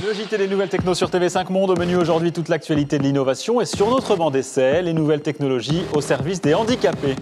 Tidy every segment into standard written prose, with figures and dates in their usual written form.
Le JT des nouvelles techno sur TV5 Monde. Au menu aujourd'hui, toute l'actualité de l'innovation. Et sur notre banc d'essai, les nouvelles technologies au service des handicapés.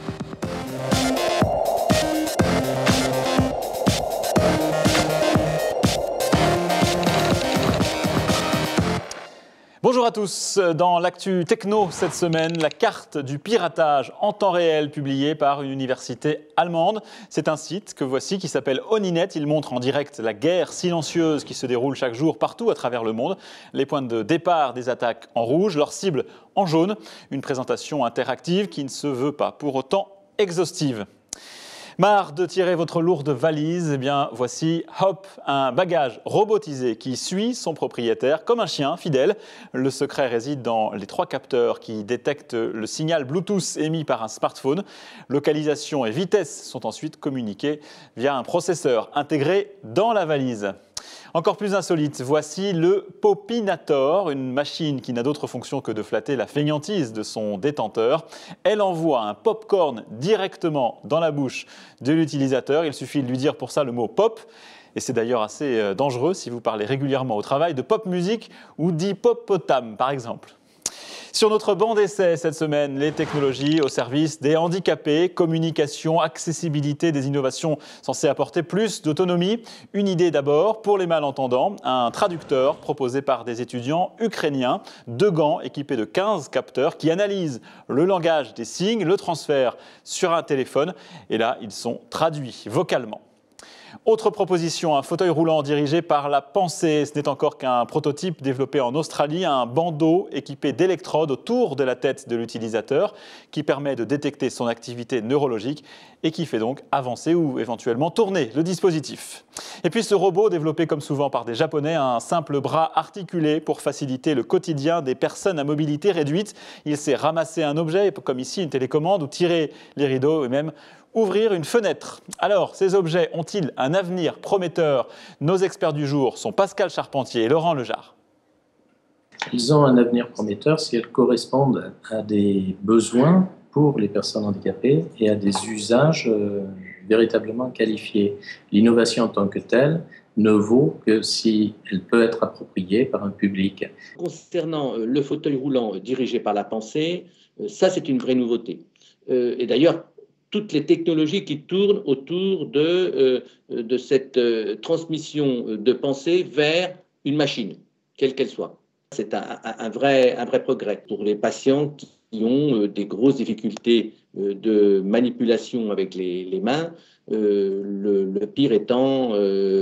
Bonjour à tous. Dans l'actu techno cette semaine, la carte du piratage en temps réel publiée par une université allemande. C'est un site que voici qui s'appelle Oninet. Il montre en direct la guerre silencieuse qui se déroule chaque jour partout à travers le monde. Les points de départ des attaques en rouge, leurs cibles en jaune. Une présentation interactive qui ne se veut pas pour autant exhaustive. Marre de tirer votre lourde valise, eh bien voici Hop, un bagage robotisé qui suit son propriétaire comme un chien fidèle. Le secret réside dans les 3 capteurs qui détectent le signal Bluetooth émis par un smartphone. Localisation et vitesse sont ensuite communiquées via un processeur intégré dans la valise. Encore plus insolite, voici le Popinator, une machine qui n'a d'autre fonction que de flatter la fainéantise de son détenteur. Elle envoie un popcorn directement dans la bouche de l'utilisateur. Il suffit de lui dire pour ça le mot pop. Et c'est d'ailleurs assez dangereux si vous parlez régulièrement au travail de pop musique ou d'hippopotame par exemple. Sur notre banc d'essai cette semaine, les technologies au service des handicapés, communication, accessibilité, des innovations censées apporter plus d'autonomie. Une idée d'abord pour les malentendants, un traducteur proposé par des étudiants ukrainiens, 2 gants équipés de 15 capteurs qui analysent le langage des signes, le transfèrent sur un téléphone et là ils sont traduits vocalement. Autre proposition, un fauteuil roulant dirigé par la pensée. Ce n'est encore qu'un prototype développé en Australie, un bandeau équipé d'électrodes autour de la tête de l'utilisateur qui permet de détecter son activité neurologique et qui fait donc avancer ou éventuellement tourner le dispositif. Et puis ce robot développé comme souvent par des Japonais, un simple bras articulé pour faciliter le quotidien des personnes à mobilité réduite. Il sait ramasser un objet, comme ici une télécommande, ou tirer les rideaux et même ouvrir une fenêtre. Alors, ces objets ont-ils un avenir prometteur? Nos experts du jour sont Pascal Charpentier et Laurent Lejar. Ils ont un avenir prometteur si elles correspondent à des besoins pour les personnes handicapées et à des usages véritablement qualifiés. L'innovation en tant que telle ne vaut que si elle peut être appropriée par un public. Concernant le fauteuil roulant dirigé par la pensée, ça c'est une vraie nouveauté. Et d'ailleurs, toutes les technologies qui tournent autour de cette transmission de pensée vers une machine, quelle qu'elle soit. C'est un vrai progrès pour les patients qui ont des grosses difficultés de manipulation avec les mains, le pire étant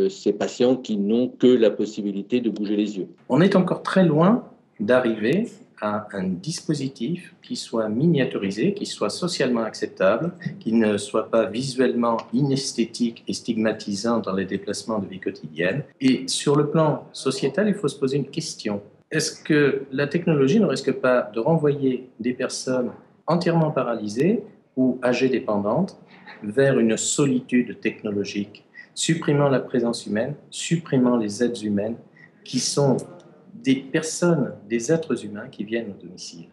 ces patients qui n'ont que la possibilité de bouger les yeux. On est encore très loin d'arriver à un dispositif qui soit miniaturisé, qui soit socialement acceptable, qui ne soit pas visuellement inesthétique et stigmatisant dans les déplacements de vie quotidienne. Et sur le plan sociétal, il faut se poser une question. Est-ce que la technologie ne risque pas de renvoyer des personnes entièrement paralysées ou âgées dépendantes vers une solitude technologique, supprimant la présence humaine, supprimant les aides humaines qui sont des personnes, des êtres humains qui viennent au domicile.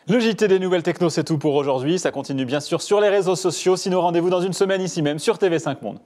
Le JT des nouvelles techno, c'est tout pour aujourd'hui. Ça continue bien sûr sur les réseaux sociaux. Sinon, rendez-vous dans une semaine ici même sur TV5 Monde.